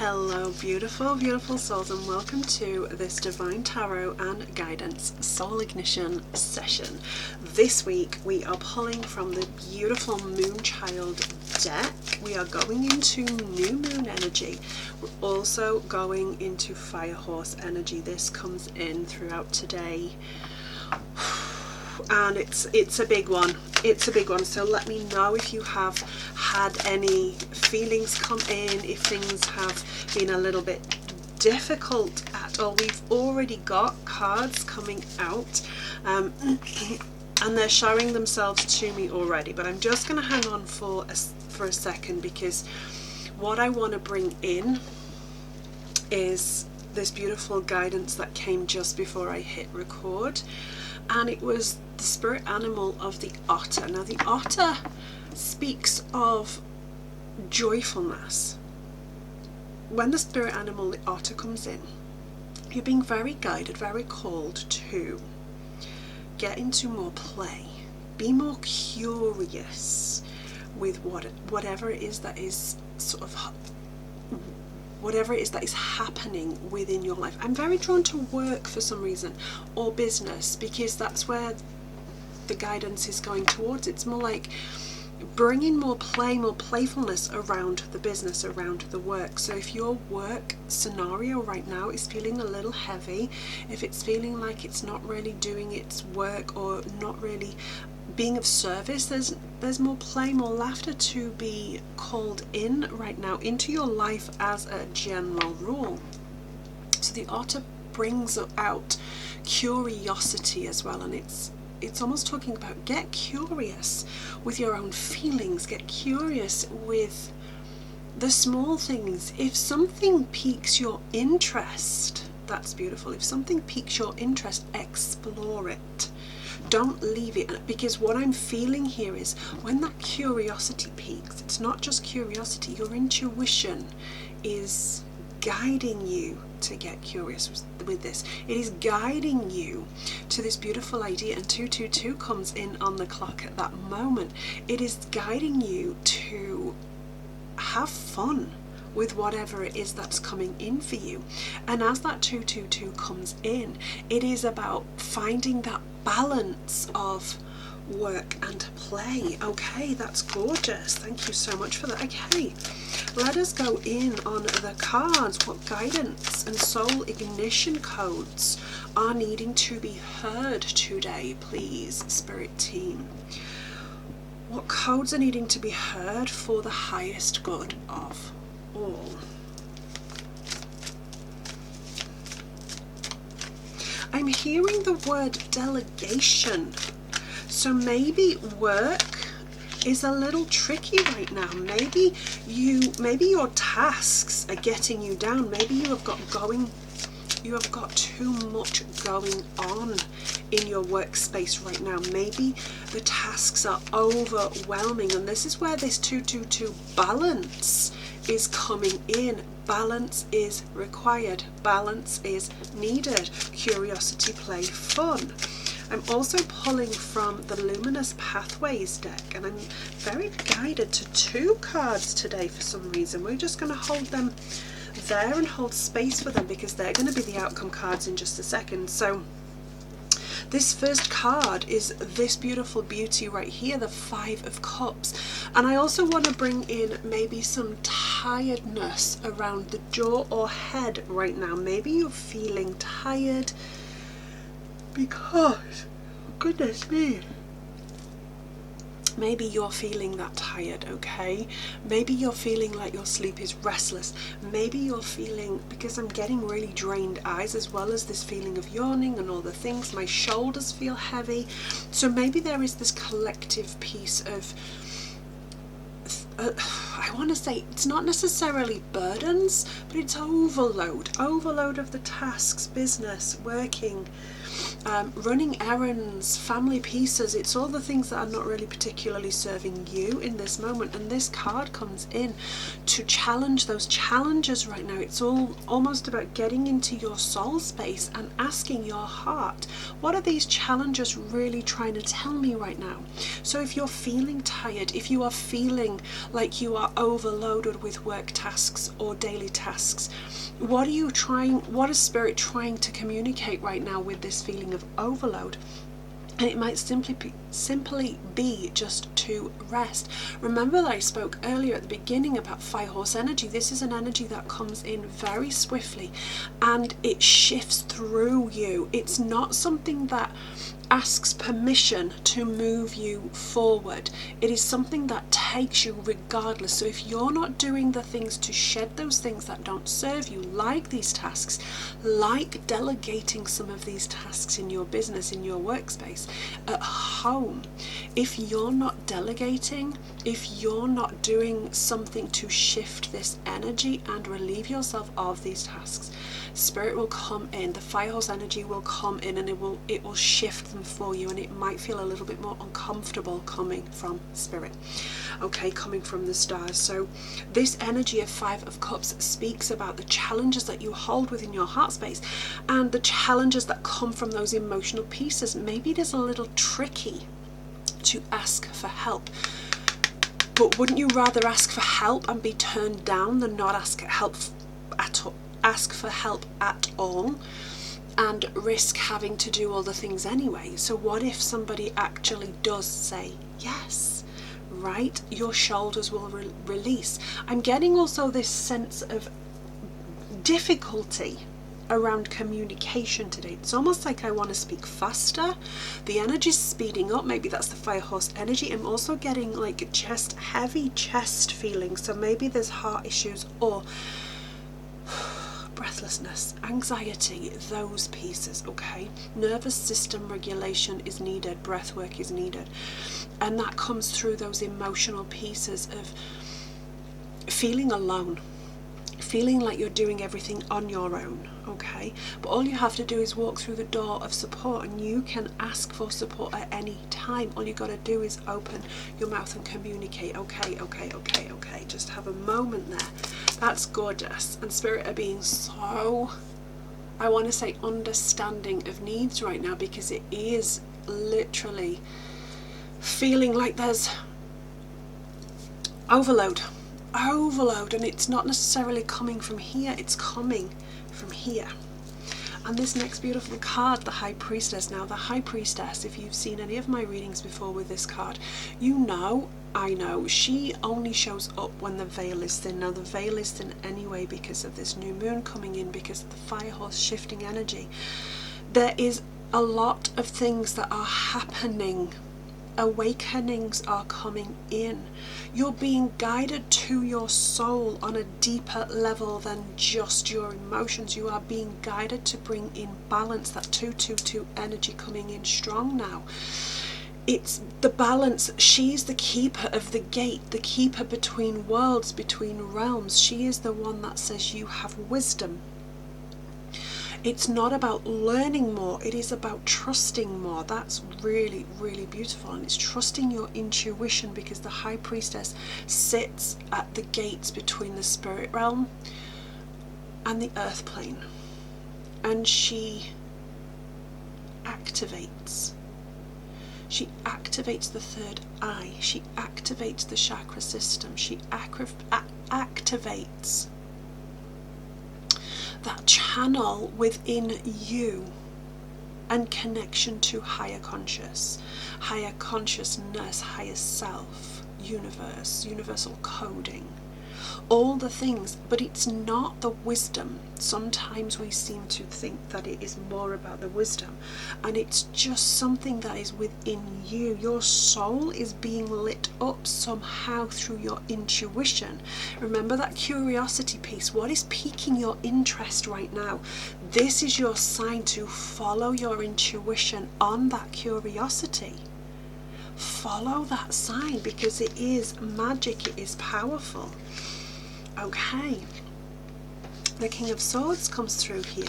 Hello beautiful, beautiful souls, and welcome to this Divine Tarot and Guidance Soul Ignition session. This week we are pulling from the beautiful Moonchild deck. We are going into new moon energy. We're also going into Fire Horse energy. This comes in throughout today. And it's a big one. It's a big one. So let me know if you have had any feelings come in, if things have been a little bit difficult at all. We've already got cards coming out, and they're showing themselves to me already. But I'm just going to hang on for a second, because what I want to bring in is this beautiful guidance that came just before I hit record. And it was the spirit animal of the otter. Now the otter speaks of joyfulness. When the spirit animal, the otter, comes in, you're being very guided, very called to get into more play, be more curious with whatever it is that is whatever it is that is happening within your life. I'm very drawn to work for some reason, or business, because that's where the guidance is going towards. It's more like bringing more play, more playfulness around the business, around the work. So if your work scenario right now is feeling a little heavy, if it's feeling like it's not really doing its work or not really being of service, there's more play, more laughter to be called in right now into your life as a general rule. So the otter brings out curiosity as well, and it's almost talking about get curious with your own feelings, get curious with the small things. If something piques your interest, that's beautiful. If something piques your interest, explore it. Don't leave it, because what I'm feeling here is when that curiosity peaks, it's not just curiosity, your intuition is guiding you to get curious with this. It is guiding you to this beautiful idea, and 222 comes in on the clock at that moment. It is guiding you to have fun with whatever it is that's coming in for you. And as that 222 comes in, it is about finding that balance of work and play. Okay, that's gorgeous. Thank you so much for that. Okay, let us go in on the cards. What guidance and soul ignition codes are needing to be heard today, please, Spirit Team? What codes are needing to be heard for the highest good of all? I'm hearing the word delegation. So maybe work is a little tricky right now. Maybe your tasks are getting you down. Maybe you have got too much going on in your workspace right now. Maybe the tasks are overwhelming, and this is where this 222 balance is coming in. Balance is required. Balance is needed. Curiosity, play, fun. I'm also pulling from the Luminous Pathways deck, and I'm very guided to 2 cards today for some reason. We're just going to hold them there and hold space for them, because they're going to be the outcome cards in just a second. So this first card is this beautiful beauty right here, the 5 of Cups. And I also want to bring in maybe some tiredness around the jaw or head right now. Maybe you're feeling tired because, goodness me, maybe you're feeling that tired, okay? Maybe you're feeling like your sleep is restless. Maybe you're feeling, because I'm getting really drained eyes, as well as this feeling of yawning and all the things. My shoulders feel heavy. So maybe there is this collective piece of, I want to say, it's not necessarily burdens, but it's overload of the tasks, business, working, running errands, family pieces. It's all the things that are not really particularly serving you in this moment. And this card comes in to challenge those challenges right now. It's all almost about getting into your soul space and asking your heart, what are these challenges really trying to tell me right now? So if you're feeling tired, if you are feeling like you are overloaded with work tasks or daily tasks. What is Spirit trying to communicate right now with this feeling of overload? And it might simply be just to rest. Remember that I spoke earlier at the beginning about fire horse energy. This is an energy that comes in very swiftly and it shifts through you. It's not something that asks permission to move you forward. It is something that takes you regardless. So if you're not doing the things to shed those things that don't serve you, like these tasks, like delegating some of these tasks in your business, in your workspace, at home, if you're not delegating, if you're not doing something to shift this energy and relieve yourself of these tasks, Spirit will come in, the fire horse energy will come in, and it will shift them for you, and it might feel a little bit more uncomfortable coming from Spirit, okay, coming from the stars. So this energy of Five of Cups speaks about the challenges that you hold within your heart space and the challenges that come from those emotional pieces. Maybe it is a little tricky to ask for help, but wouldn't you rather ask for help and be turned down than not ask help at all? Ask for help at all and risk having to do all the things anyway. So what if somebody actually does say yes, right? Your shoulders will release. I'm getting also this sense of difficulty around communication today. It's almost like I want to speak faster. The energy's speeding up. Maybe that's the fire horse energy. I'm also getting like heavy chest feeling. So maybe there's heart issues or breathlessness, anxiety, those pieces, okay? Nervous system regulation is needed, breath work is needed. And that comes through those emotional pieces of feeling alone, feeling like you're doing everything on your own, okay? But all you have to do is walk through the door of support, and you can ask for support at any time. All you got to do is open your mouth and communicate. Okay, just have a moment there. That's gorgeous. And Spirit are being so, I want to say, understanding of needs right now, because it is literally feeling like there's overload, and it's not necessarily coming from here, it's coming from here. And this next beautiful card, the High Priestess. Now the High Priestess, if you've seen any of my readings before with this card, you know, I know, she only shows up when the veil is thin. Now the veil is thin anyway because of this new moon coming in, because of the fire horse shifting energy. There is a lot of things that are happening. Awakenings are coming in. You're being guided to your soul on a deeper level than just your emotions. You are being guided to bring in balance. That 222 energy coming in strong now. It's the balance. She's the keeper of the gate, the keeper between worlds, between realms. She is the one that says you have wisdom. It's not about learning more, it is about trusting more. That's really, really beautiful. And it's trusting your intuition, because the High Priestess sits at the gates between the spirit realm and the earth plane. And she activates. She activates the third eye. She activates the chakra system. She activates that channel within you and connection to higher consciousness, higher self, universe, universal coding, all the things. But it's not the wisdom. Sometimes we seem to think that it is more about the wisdom, and it's just something that is within you. Your soul is being lit up somehow through your intuition. Remember that curiosity piece. What is piquing your interest right now? This is your sign to follow your intuition on that curiosity. Follow that sign, because it is magic, it is powerful. Okay, the King of Swords comes through here.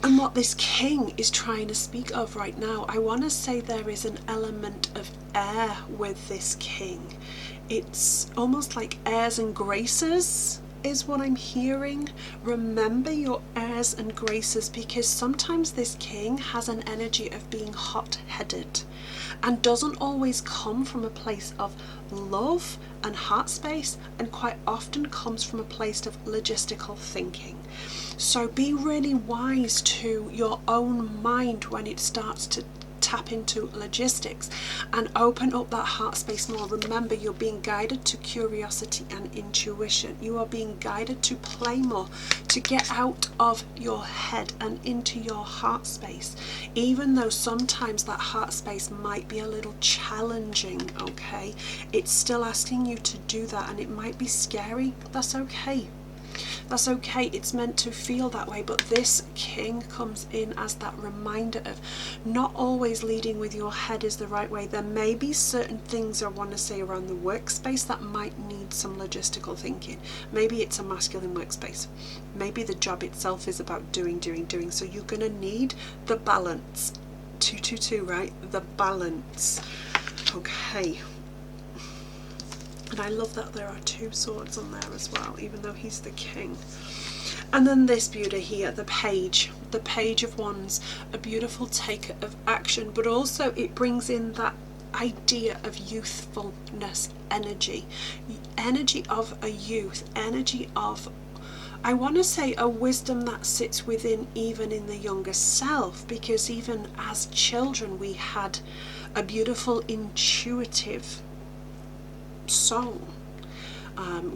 And what this king is trying to speak of right now, I want to say there is an element of air with this king. It's almost like airs and graces, is what I'm hearing. Remember your airs and graces, because sometimes this king has an energy of being hot-headed and doesn't always come from a place of love and heart space, and quite often comes from a place of logistical thinking. So be really wise to your own mind when it starts to tap into logistics and open up that heart space more. Remember, you're being guided to curiosity and intuition. You are being guided to play more, to get out of your head and into your heart space, even though sometimes that heart space might be a little challenging. Okay, it's still asking you to do that, and it might be scary. That's okay. That's okay. It's meant to feel that way. But this king comes in as that reminder of not always leading with your head is the right way. There may be certain things I want to say around the workspace that might need some logistical thinking. Maybe it's a masculine workspace. Maybe the job itself is about doing. So you're going to need the balance. 222, right? The balance. Okay. And I love that there are 2 swords on there as well, even though he's the king. And then this beauty here, the page of wands, a beautiful taker of action, but also it brings in that idea of youthfulness, energy of a youth, energy of, I want to say, a wisdom that sits within even in the younger self, because even as children we had a beautiful intuitive soul.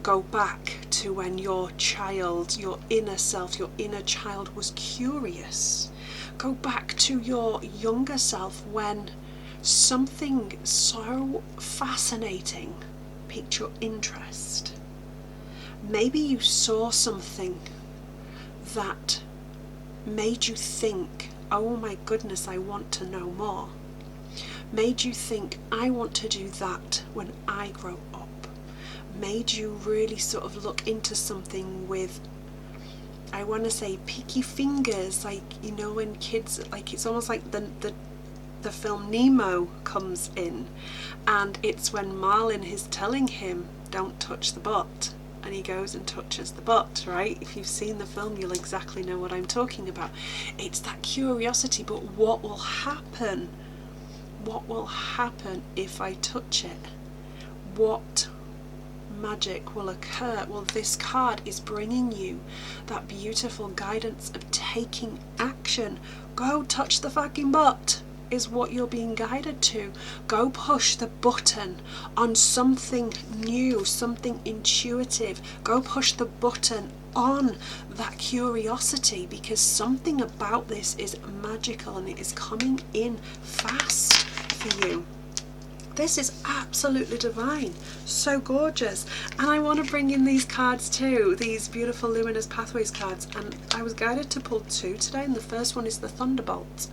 Go back to when your child, your inner self, your inner child was curious. Go back to your younger self when something so fascinating piqued your interest. Maybe you saw something that made you think, oh my goodness, I want to know more. Made you think, I want to do that when I grow up. Made you really sort of look into something with, I want to say, picky fingers, like, you know, when kids, like, it's almost like the film Nemo comes in, and it's when Marlin is telling him, don't touch the butt, and he goes and touches the butt, right? If you've seen the film, you'll exactly know what I'm talking about. It's that curiosity, but what will happen? What will happen if I touch it? What magic will occur? Well, this card is bringing you that beautiful guidance of taking action. Go touch the fucking butt is what you're being guided to. Go push the button on something new, something intuitive. Go push the button on that curiosity, because something about this is magical and it is coming in fast for you. This is absolutely divine, so gorgeous. And I want to bring in these cards too, these beautiful Luminous Pathways cards, and I was guided to pull 2 today, and the first one is the Thunderbolt.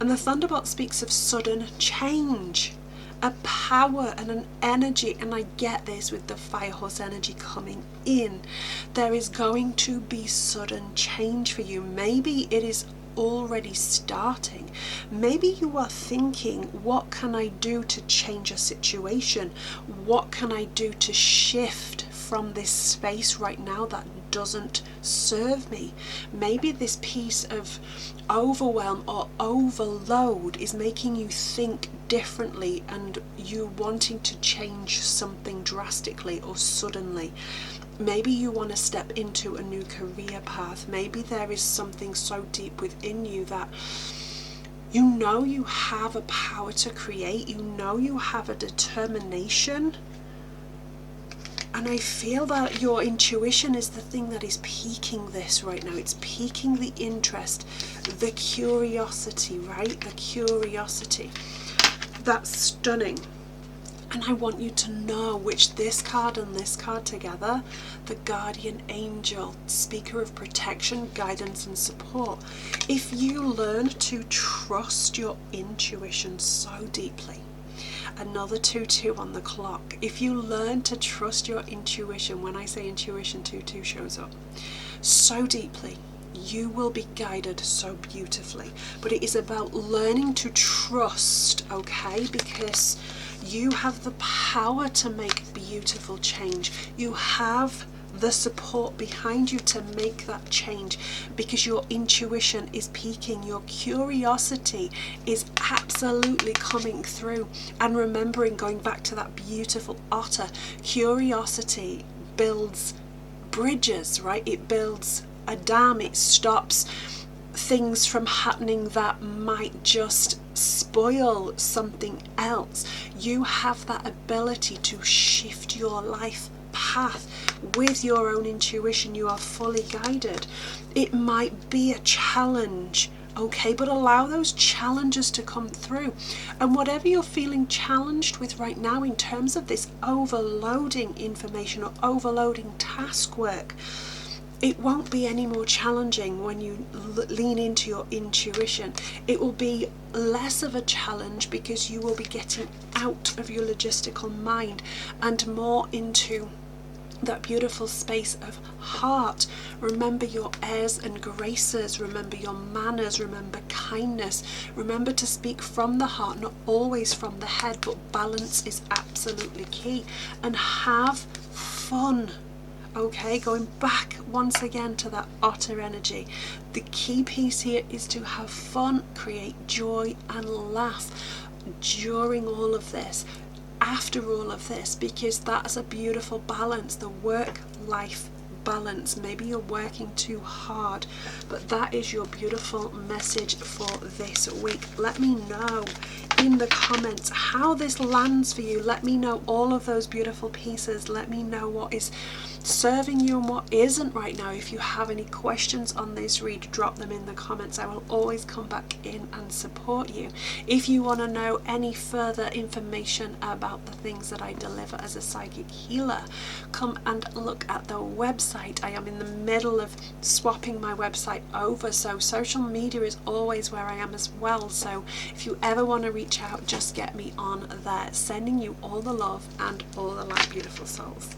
And the Thunderbolt speaks of sudden change, a power and an energy, and I get this with the Fire Horse energy coming in. There is going to be sudden change for you. Maybe it is already starting. Maybe you are thinking, what can I do to change a situation? What can I do to shift from this space right now that doesn't serve me? Maybe this piece of overwhelm or overload is making you think differently, and you wanting to change something drastically or suddenly. Maybe you want to step into a new career path. Maybe there is something so deep within you that you know you have a power to create, you know you have a determination. And I feel that your intuition is the thing that is piquing this right now. It's piquing the interest, the curiosity, right? The curiosity. That's stunning. And I want you to know which this card and this card together, the Guardian Angel, speaker of protection, guidance and support. If you learn to trust your intuition so deeply, another 2-2 on the clock. If you learn to trust your intuition, when I say intuition, 2-2 shows up, so deeply, you will be guided so beautifully. But it is about learning to trust, okay? Because you have the power to make beautiful change. You have the support behind you to make that change, because your intuition is peaking, your curiosity is absolutely coming through. And remembering, going back to that beautiful otter, curiosity builds bridges, right? It builds a dam, it stops things from happening that might just spoil something else. You have that ability to shift your life path with your own intuition. You are fully guided. It might be a challenge, okay, but allow those challenges to come through. And whatever you're feeling challenged with right now in terms of this overloading information or overloading task work, it won't be any more challenging when you lean into your intuition. It will be less of a challenge because you will be getting out of your logistical mind and more into that beautiful space of heart. Remember your airs and graces, remember your manners, remember kindness, remember to speak from the heart, not always from the head, but balance is absolutely key. And have fun. Okay, going back once again to that otter energy, the key piece here is to have fun, create joy and laugh during all of this, after all of this, because that's a beautiful balance, the work-life balance. Maybe you're working too hard, but that is your beautiful message for this week. Let me know in the comments how this lands for you. Let me know all of those beautiful pieces. Let me know what is serving you and what isn't right now. If you have any questions on this read, drop them in the comments. I will always come back in and support you. If you want to know any further information about the things that I deliver as a psychic healer, come and look at the website. I am in the middle of swapping my website over, so social media is always where I am as well. So if you ever want to reach out, just get me on there. Sending you all the love and all the light, beautiful souls.